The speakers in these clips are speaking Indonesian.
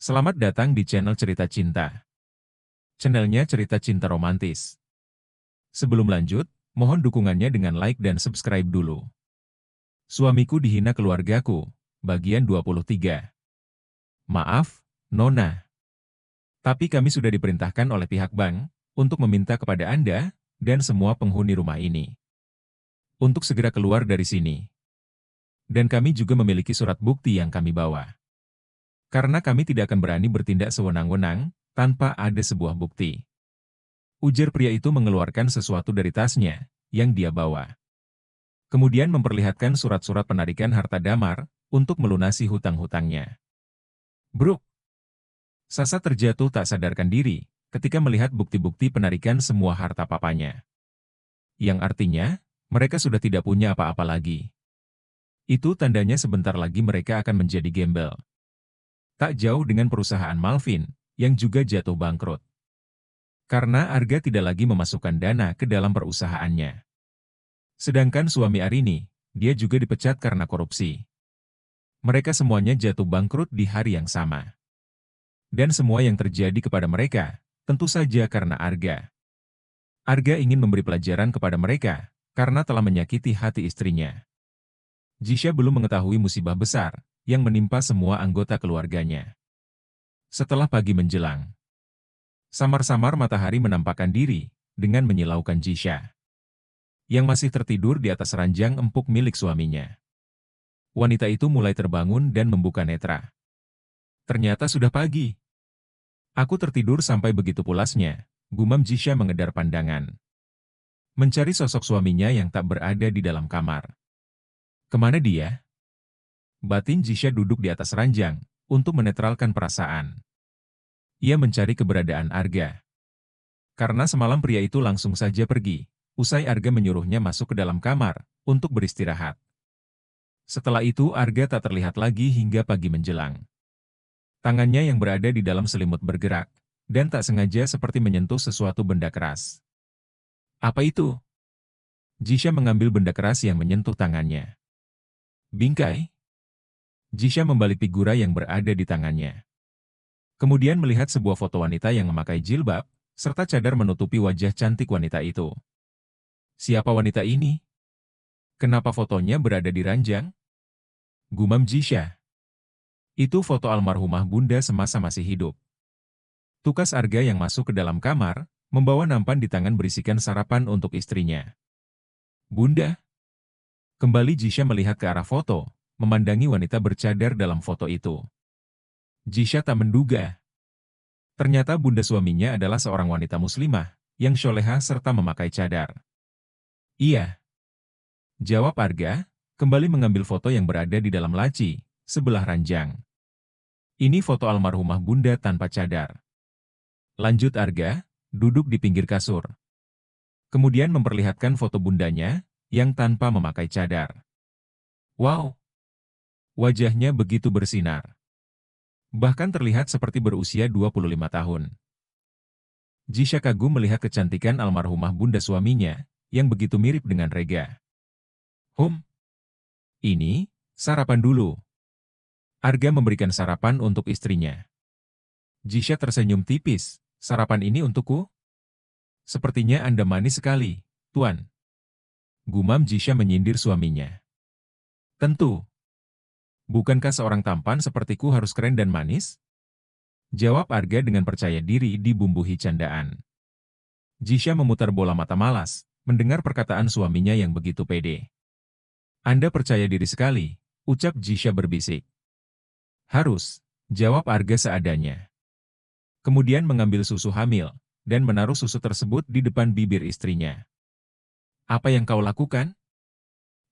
Selamat datang di channel Cerita Cinta. Channelnya cerita cinta romantis. Sebelum lanjut, mohon dukungannya dengan like dan subscribe dulu. Suamiku dihina keluargaku, bagian 23. Maaf, Nona. Tapi kami sudah diperintahkan oleh pihak bank untuk meminta kepada Anda dan semua penghuni rumah ini untuk segera keluar dari sini. Dan kami juga memiliki surat bukti yang kami bawa. Karena kami tidak akan berani bertindak sewenang-wenang tanpa ada sebuah bukti. Ujar pria itu mengeluarkan sesuatu dari tasnya yang dia bawa. Kemudian memperlihatkan surat-surat penarikan harta damar untuk melunasi hutang-hutangnya. Bruk! Sasa terjatuh tak sadarkan diri ketika melihat bukti-bukti penarikan semua harta papanya. Yang artinya, mereka sudah tidak punya apa-apa lagi. Itu tandanya sebentar lagi mereka akan menjadi gembel. Tak jauh dengan perusahaan Malvin, yang juga jatuh bangkrut. Karena Arga tidak lagi memasukkan dana ke dalam perusahaannya. Sedangkan suami Arini, dia juga dipecat karena korupsi. Mereka semuanya jatuh bangkrut di hari yang sama. Dan semua yang terjadi kepada mereka, tentu saja karena Arga. Arga ingin memberi pelajaran kepada mereka, karena telah menyakiti hati istrinya. Jisha belum mengetahui musibah besar yang menimpa semua anggota keluarganya. Setelah pagi menjelang, samar-samar matahari menampakkan diri dengan menyilaukan Jisha, yang masih tertidur di atas ranjang empuk milik suaminya. Wanita itu mulai terbangun dan membuka netra. Ternyata sudah pagi. Aku tertidur sampai begitu pulasnya, gumam Jisha mengedar pandangan. Mencari sosok suaminya yang tak berada di dalam kamar. Kemana dia? Batin Jisha duduk di atas ranjang untuk menetralkan perasaan. Ia mencari keberadaan Arga. Karena semalam pria itu langsung saja pergi, usai Arga menyuruhnya masuk ke dalam kamar untuk beristirahat. Setelah itu Arga tak terlihat lagi hingga pagi menjelang. Tangannya yang berada di dalam selimut bergerak, dan tak sengaja seperti menyentuh sesuatu benda keras. Apa itu? Jisha mengambil benda keras yang menyentuh tangannya. Bingkai? Jisha membalik figura yang berada di tangannya. Kemudian melihat sebuah foto wanita yang memakai jilbab, serta cadar menutupi wajah cantik wanita itu. Siapa wanita ini? Kenapa fotonya berada di ranjang? Gumam Jisha. Itu foto almarhumah bunda semasa masih hidup. Tukas Arga yang masuk ke dalam kamar, membawa nampan di tangan berisikan sarapan untuk istrinya. Bunda? Kembali Jisha melihat ke arah foto, memandangi wanita bercadar dalam foto itu. Jisha tak menduga. Ternyata bunda suaminya adalah seorang wanita muslimah, yang soleha serta memakai cadar. Iya. Jawab Arga, kembali mengambil foto yang berada di dalam laci, sebelah ranjang. Ini foto almarhumah bunda tanpa cadar. Lanjut Arga, duduk di pinggir kasur. Kemudian memperlihatkan foto bundanya, yang tanpa memakai cadar. Wow! Wajahnya begitu bersinar. Bahkan terlihat seperti berusia 25 tahun. Jisha kagum melihat kecantikan almarhumah bunda suaminya, yang begitu mirip dengan Rega. Ini, sarapan dulu. Arga memberikan sarapan untuk istrinya. Jisha tersenyum tipis, sarapan ini untukku? Sepertinya Anda manis sekali, Tuan. Gumam Jisha menyindir suaminya. Tentu. Bukankah seorang tampan sepertiku harus keren dan manis? Jawab Arga dengan percaya diri dibumbuhi candaan. Jisha memutar bola mata malas, mendengar perkataan suaminya yang begitu pede. Anda percaya diri sekali, ucap Jisha berbisik. Harus, jawab Arga seadanya. Kemudian mengambil susu hamil, dan menaruh susu tersebut di depan bibir istrinya. Apa yang kau lakukan?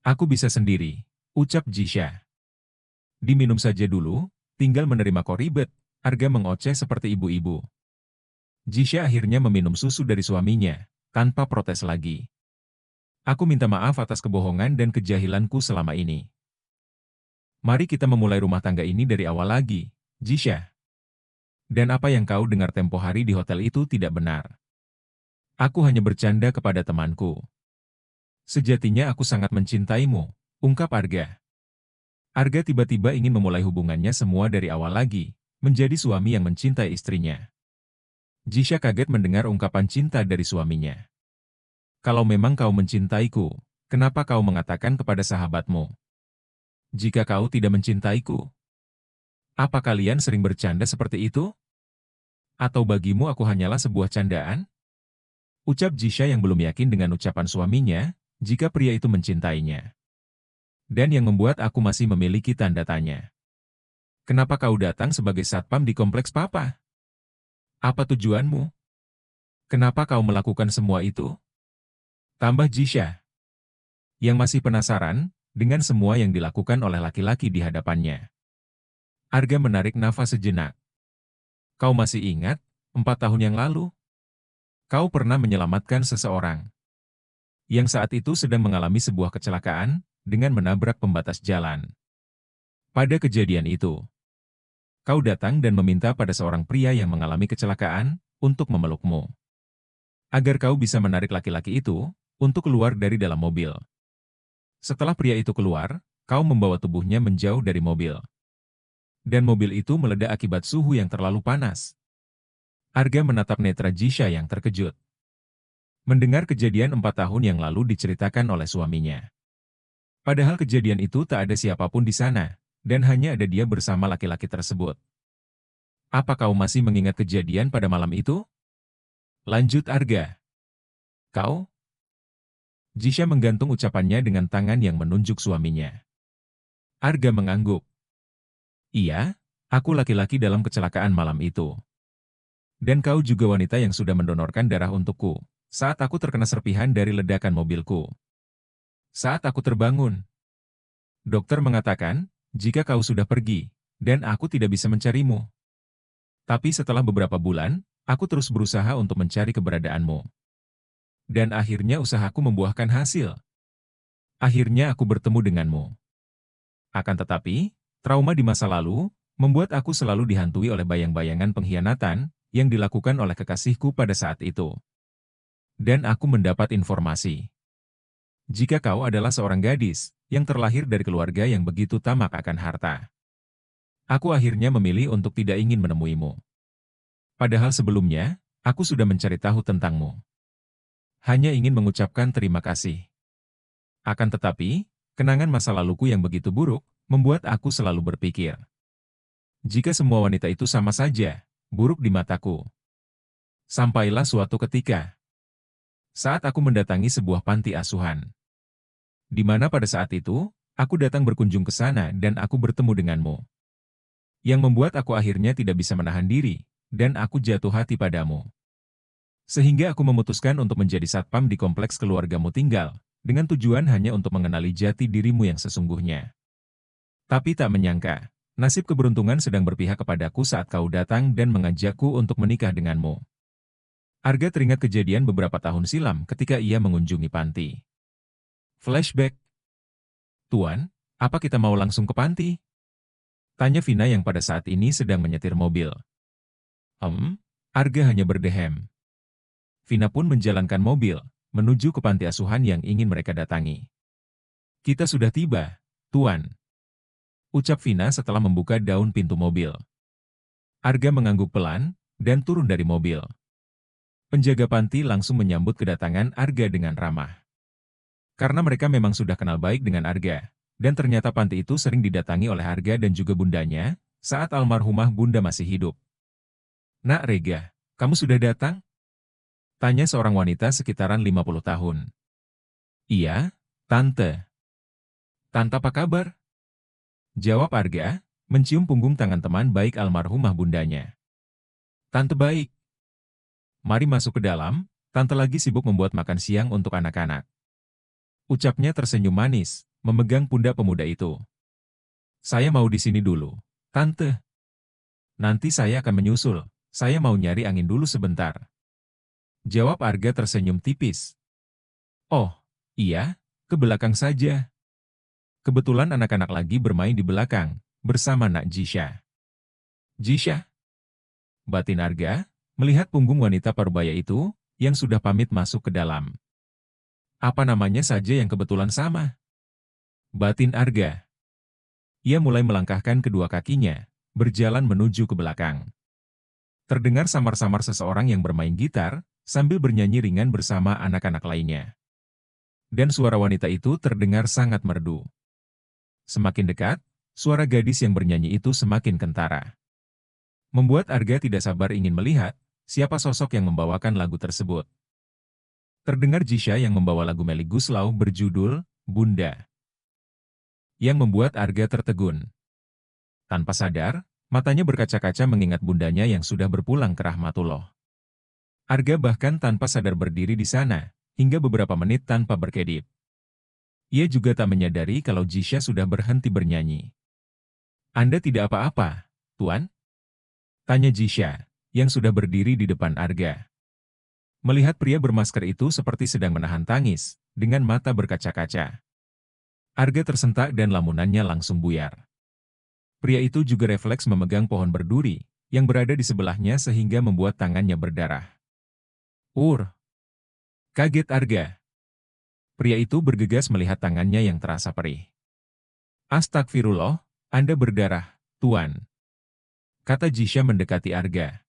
Aku bisa sendiri, ucap Jisha. Diminum saja dulu, tinggal menerima kok ribet, Arga mengoceh seperti ibu-ibu. Jisha akhirnya meminum susu dari suaminya, tanpa protes lagi. Aku minta maaf atas kebohongan dan kejahilanku selama ini. Mari kita memulai rumah tangga ini dari awal lagi, Jisha. Dan apa yang kau dengar tempo hari di hotel itu tidak benar. Aku hanya bercanda kepada temanku. Sejatinya aku sangat mencintaimu, ungkap Arga. Arga tiba-tiba ingin memulai hubungannya semua dari awal lagi, menjadi suami yang mencintai istrinya. Jisha kaget mendengar ungkapan cinta dari suaminya. Kalau memang kau mencintaiku, kenapa kau mengatakan kepada sahabatmu? Jika kau tidak mencintaiku, apa kalian sering bercanda seperti itu? Atau bagimu aku hanyalah sebuah candaan? Ucap Jisha yang belum yakin dengan ucapan suaminya, jika pria itu mencintainya. Dan yang membuat aku masih memiliki tanda tanya. Kenapa kau datang sebagai satpam di kompleks papa? Apa tujuanmu? Kenapa kau melakukan semua itu? Tambah Jisha, yang masih penasaran dengan semua yang dilakukan oleh laki-laki di hadapannya. Arga menarik nafas sejenak. Kau masih ingat, 4 tahun yang lalu? Kau pernah menyelamatkan seseorang yang saat itu sedang mengalami sebuah kecelakaan dengan menabrak pembatas jalan. Pada kejadian itu, kau datang dan meminta pada seorang pria yang mengalami kecelakaan untuk memelukmu. Agar kau bisa menarik laki-laki itu untuk keluar dari dalam mobil. Setelah pria itu keluar, kau membawa tubuhnya menjauh dari mobil. Dan mobil itu meledak akibat suhu yang terlalu panas. Arga menatap netra Jisha yang terkejut. Mendengar kejadian 4 tahun yang lalu diceritakan oleh suaminya. Padahal kejadian itu tak ada siapapun di sana, dan hanya ada dia bersama laki-laki tersebut. Apa kau masih mengingat kejadian pada malam itu? Lanjut Arga. Kau? Jisha menggantung ucapannya dengan tangan yang menunjuk suaminya. Arga mengangguk. Iya, aku laki-laki dalam kecelakaan malam itu. Dan kau juga wanita yang sudah mendonorkan darah untukku, saat aku terkena serpihan dari ledakan mobilku. Saat aku terbangun, dokter mengatakan, jika kau sudah pergi, dan aku tidak bisa mencarimu. Tapi setelah beberapa bulan, aku terus berusaha untuk mencari keberadaanmu. Dan akhirnya usahaku membuahkan hasil. Akhirnya aku bertemu denganmu. Akan tetapi, trauma di masa lalu, membuat aku selalu dihantui oleh bayang-bayangan pengkhianatan yang dilakukan oleh kekasihku pada saat itu. Dan aku mendapat informasi. Jika kau adalah seorang gadis yang terlahir dari keluarga yang begitu tamak akan harta. Aku akhirnya memilih untuk tidak ingin menemuimu. Padahal sebelumnya, aku sudah mencari tahu tentangmu. Hanya ingin mengucapkan terima kasih. Akan tetapi, kenangan masa laluku yang begitu buruk, membuat aku selalu berpikir. Jika semua wanita itu sama saja, buruk di mataku. Sampailah suatu ketika, saat aku mendatangi sebuah panti asuhan. Di mana pada saat itu, aku datang berkunjung ke sana dan aku bertemu denganmu. Yang membuat aku akhirnya tidak bisa menahan diri, dan aku jatuh hati padamu. Sehingga aku memutuskan untuk menjadi satpam di kompleks keluargamu tinggal, dengan tujuan hanya untuk mengenali jati dirimu yang sesungguhnya. Tapi tak menyangka, nasib keberuntungan sedang berpihak kepadaku saat kau datang dan mengajakku untuk menikah denganmu. Arga teringat kejadian beberapa tahun silam ketika ia mengunjungi panti. Flashback. Tuan, apa kita mau langsung ke panti? Tanya Vina yang pada saat ini sedang menyetir mobil. Arga hanya berdehem. Vina pun menjalankan mobil, menuju ke panti asuhan yang ingin mereka datangi. Kita sudah tiba, Tuan. Ucap Vina setelah membuka daun pintu mobil. Arga mengangguk pelan, dan turun dari mobil. Penjaga panti langsung menyambut kedatangan Arga dengan ramah. Karena mereka memang sudah kenal baik dengan Arga, dan ternyata panti itu sering didatangi oleh Arga dan juga bundanya, saat almarhumah bunda masih hidup. Nak Rega, kamu sudah datang? Tanya seorang wanita sekitaran 50 tahun. Iya, Tante. Tante apa kabar? Jawab Arga, mencium punggung tangan teman baik almarhumah bundanya. Tante baik. Mari masuk ke dalam, Tante lagi sibuk membuat makan siang untuk anak-anak. Ucapnya tersenyum manis, memegang pundak pemuda itu. Saya mau di sini dulu, Tante. Nanti saya akan menyusul, saya mau nyari angin dulu sebentar. Jawab Arga tersenyum tipis. Oh, iya, ke belakang saja. Kebetulan anak-anak lagi bermain di belakang, bersama Nak Jisha. Jisha? Batin Arga, melihat punggung wanita parubaya itu, yang sudah pamit masuk ke dalam. Apa namanya saja yang kebetulan sama? Batin Arga. Ia mulai melangkahkan kedua kakinya, berjalan menuju ke belakang. Terdengar samar-samar seseorang yang bermain gitar, sambil bernyanyi ringan bersama anak-anak lainnya. Dan suara wanita itu terdengar sangat merdu. Semakin dekat, suara gadis yang bernyanyi itu semakin kentara. Membuat Arga tidak sabar ingin melihat siapa sosok yang membawakan lagu tersebut. Terdengar Jisha yang membawa lagu Melly Goeslaw berjudul Bunda, yang membuat Arga tertegun. Tanpa sadar, matanya berkaca-kaca mengingat bundanya yang sudah berpulang ke rahmatullah. Arga bahkan tanpa sadar berdiri di sana, hingga beberapa menit tanpa berkedip. Ia juga tak menyadari kalau Jisha sudah berhenti bernyanyi. "Anda tidak apa-apa, Tuan?" tanya Jisha, yang sudah berdiri di depan Arga. Melihat pria bermasker itu seperti sedang menahan tangis, dengan mata berkaca-kaca. Arga tersentak dan lamunannya langsung buyar. Pria itu juga refleks memegang pohon berduri, yang berada di sebelahnya sehingga membuat tangannya berdarah. Kaget Arga. Pria itu bergegas melihat tangannya yang terasa perih. "Astagfirullah, Anda berdarah, Tuan," kata Jisha mendekati Arga.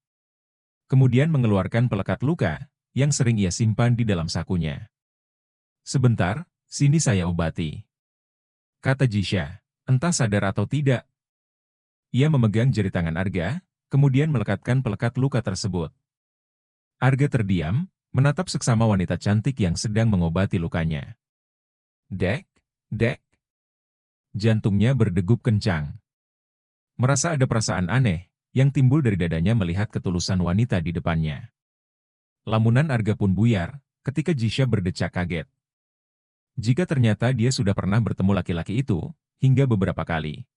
Kemudian mengeluarkan pelekat luka, yang sering ia simpan di dalam sakunya. "Sebentar, sini saya obati," kata Jisha, entah sadar atau tidak. Ia memegang jari tangan Arga, kemudian melekatkan pelekat luka tersebut. Arga terdiam, menatap seksama wanita cantik yang sedang mengobati lukanya. Dek, dek. Jantungnya berdegup kencang. Merasa ada perasaan aneh, yang timbul dari dadanya melihat ketulusan wanita di depannya. Lamunan Arga pun buyar, ketika Jisha berdecak kaget. Jika ternyata dia sudah pernah bertemu laki-laki itu, hingga beberapa kali.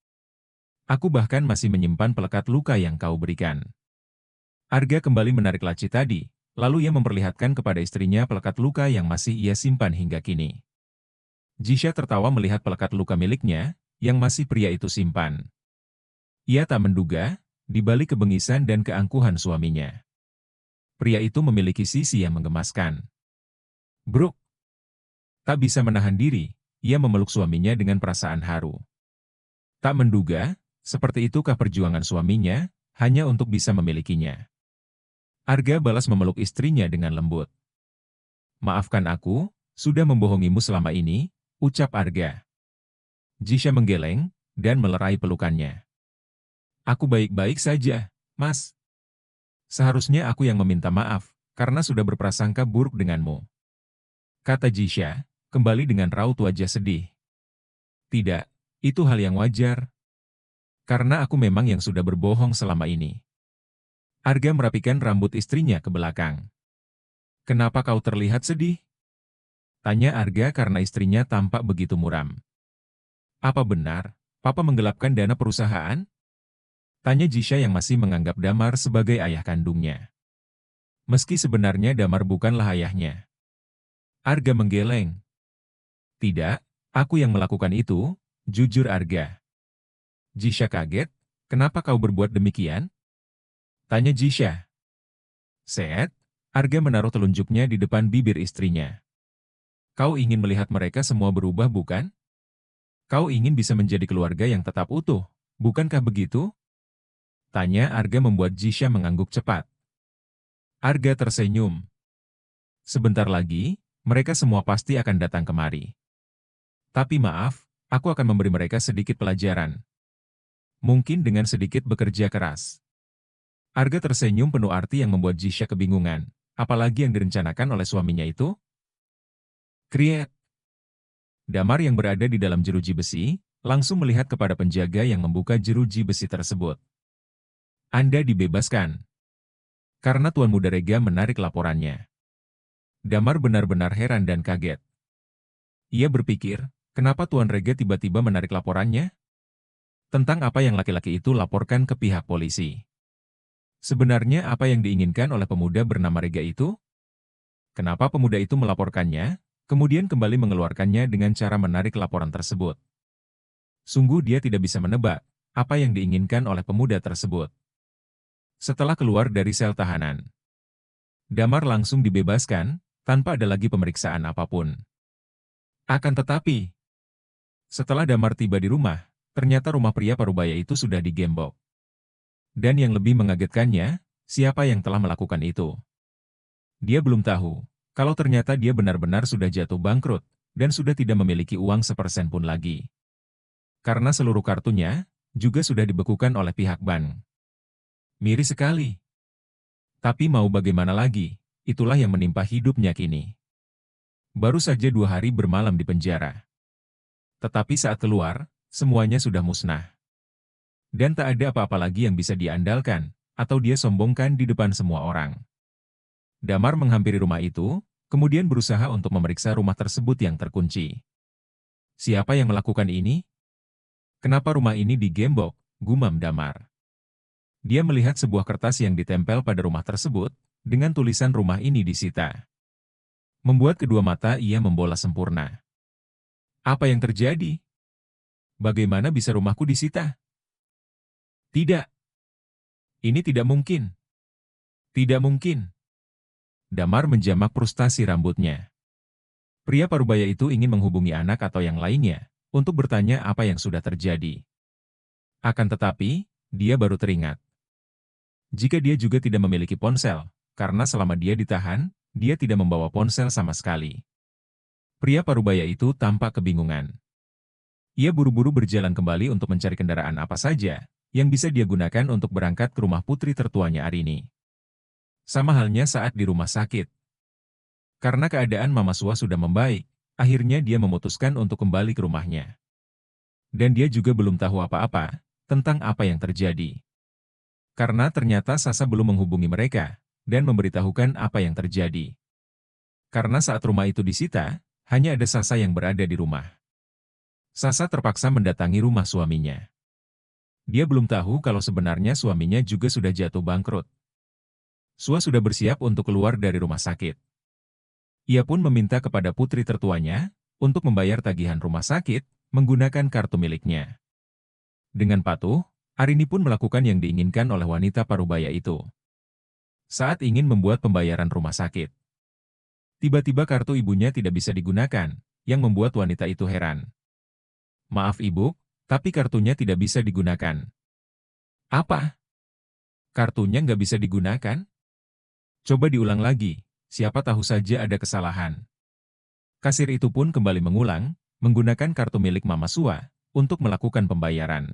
"Aku bahkan masih menyimpan pelekat luka yang kau berikan." Arga kembali menarik laci tadi, lalu ia memperlihatkan kepada istrinya pelekat luka yang masih ia simpan hingga kini. Jisha tertawa melihat pelekat luka miliknya, yang masih pria itu simpan. Ia tak menduga, di balik kebengisan dan keangkuhan suaminya, pria itu memiliki sisi yang menggemaskan. Bruk! Tak bisa menahan diri, ia memeluk suaminya dengan perasaan haru. Tak menduga, seperti itukah perjuangan suaminya, hanya untuk bisa memilikinya. Arga balas memeluk istrinya dengan lembut. "Maafkan aku, sudah membohongimu selama ini," ucap Arga. Jisha menggeleng, dan melerai pelukannya. "Aku baik-baik saja, Mas. Seharusnya aku yang meminta maaf, karena sudah berprasangka buruk denganmu," kata Jisha, kembali dengan raut wajah sedih. "Tidak, itu hal yang wajar. Karena aku memang yang sudah berbohong selama ini." Arga merapikan rambut istrinya ke belakang. "Kenapa kau terlihat sedih?" tanya Arga karena istrinya tampak begitu muram. "Apa benar, Papa menggelapkan dana perusahaan?" tanya Jisha yang masih menganggap Damar sebagai ayah kandungnya. Meski sebenarnya Damar bukanlah ayahnya. Arga menggeleng. "Tidak, aku yang melakukan itu," jujur Arga. Jisha kaget, "Kenapa kau berbuat demikian?" tanya Jisha. "Set," Arga menaruh telunjuknya di depan bibir istrinya. "Kau ingin melihat mereka semua berubah, bukan? Kau ingin bisa menjadi keluarga yang tetap utuh, bukankah begitu?" tanya Arga membuat Jisha mengangguk cepat. Arga tersenyum. "Sebentar lagi, mereka semua pasti akan datang kemari. Tapi maaf, aku akan memberi mereka sedikit pelajaran. Mungkin dengan sedikit bekerja keras." Arga tersenyum penuh arti yang membuat Jisha kebingungan, apalagi yang direncanakan oleh suaminya itu. Kriet. Damar yang berada di dalam jeruji besi, langsung melihat kepada penjaga yang membuka jeruji besi tersebut. "Anda dibebaskan." Karena Tuan Muda Rega menarik laporannya. Damar benar-benar heran dan kaget. Ia berpikir, kenapa Tuan Rega tiba-tiba menarik laporannya? Tentang apa yang laki-laki itu laporkan ke pihak polisi. Sebenarnya apa yang diinginkan oleh pemuda bernama Rega itu? Kenapa pemuda itu melaporkannya, kemudian kembali mengeluarkannya dengan cara menarik laporan tersebut? Sungguh dia tidak bisa menebak apa yang diinginkan oleh pemuda tersebut. Setelah keluar dari sel tahanan, Damar langsung dibebaskan, tanpa ada lagi pemeriksaan apapun. Akan tetapi, setelah Damar tiba di rumah, ternyata rumah pria parubaya itu sudah digembok. Dan yang lebih mengagetkannya, siapa yang telah melakukan itu? Dia belum tahu, kalau ternyata dia benar-benar sudah jatuh bangkrut, dan sudah tidak memiliki uang sepersen pun lagi. Karena seluruh kartunya, juga sudah dibekukan oleh pihak bank. Miris sekali. Tapi mau bagaimana lagi, itulah yang menimpa hidupnya kini. Baru saja 2 hari bermalam di penjara. Tetapi saat keluar, semuanya sudah musnah. Dan tak ada apa-apa lagi yang bisa diandalkan, atau dia sombongkan di depan semua orang. Damar menghampiri rumah itu, kemudian berusaha untuk memeriksa rumah tersebut yang terkunci. Siapa yang melakukan ini? Kenapa rumah ini digembok? Gumam Damar. Dia melihat sebuah kertas yang ditempel pada rumah tersebut, dengan tulisan rumah ini disita. Membuat kedua mata ia membola sempurna. Apa yang terjadi? Bagaimana bisa rumahku disita? Tidak. Ini tidak mungkin. Tidak mungkin. Damar menjamak frustasi rambutnya. Pria parubaya itu ingin menghubungi anak atau yang lainnya, untuk bertanya apa yang sudah terjadi. Akan tetapi, dia baru teringat. Jika dia juga tidak memiliki ponsel, karena selama dia ditahan, dia tidak membawa ponsel sama sekali. Pria parubaya itu tampak kebingungan. Ia buru-buru berjalan kembali untuk mencari kendaraan apa saja yang bisa dia gunakan untuk berangkat ke rumah putri tertuanya Arini. Sama halnya saat di rumah sakit. Karena keadaan Mama Sua sudah membaik, akhirnya dia memutuskan untuk kembali ke rumahnya. Dan dia juga belum tahu apa-apa tentang apa yang terjadi. Karena ternyata Sasa belum menghubungi mereka dan memberitahukan apa yang terjadi. Karena saat rumah itu disita, hanya ada Sasa yang berada di rumah. Sasa terpaksa mendatangi rumah suaminya. Dia belum tahu kalau sebenarnya suaminya juga sudah jatuh bangkrut. Sua sudah bersiap untuk keluar dari rumah sakit. Ia pun meminta kepada putri tertuanya untuk membayar tagihan rumah sakit menggunakan kartu miliknya. Dengan patuh, Arini pun melakukan yang diinginkan oleh wanita parubaya itu. Saat ingin membuat pembayaran rumah sakit, tiba-tiba kartu ibunya tidak bisa digunakan, yang membuat wanita itu heran. Maaf ibu, tapi kartunya tidak bisa digunakan. Apa? Kartunya nggak bisa digunakan? Coba diulang lagi, siapa tahu saja ada kesalahan. Kasir itu pun kembali mengulang, menggunakan kartu milik Mama Sua, untuk melakukan pembayaran.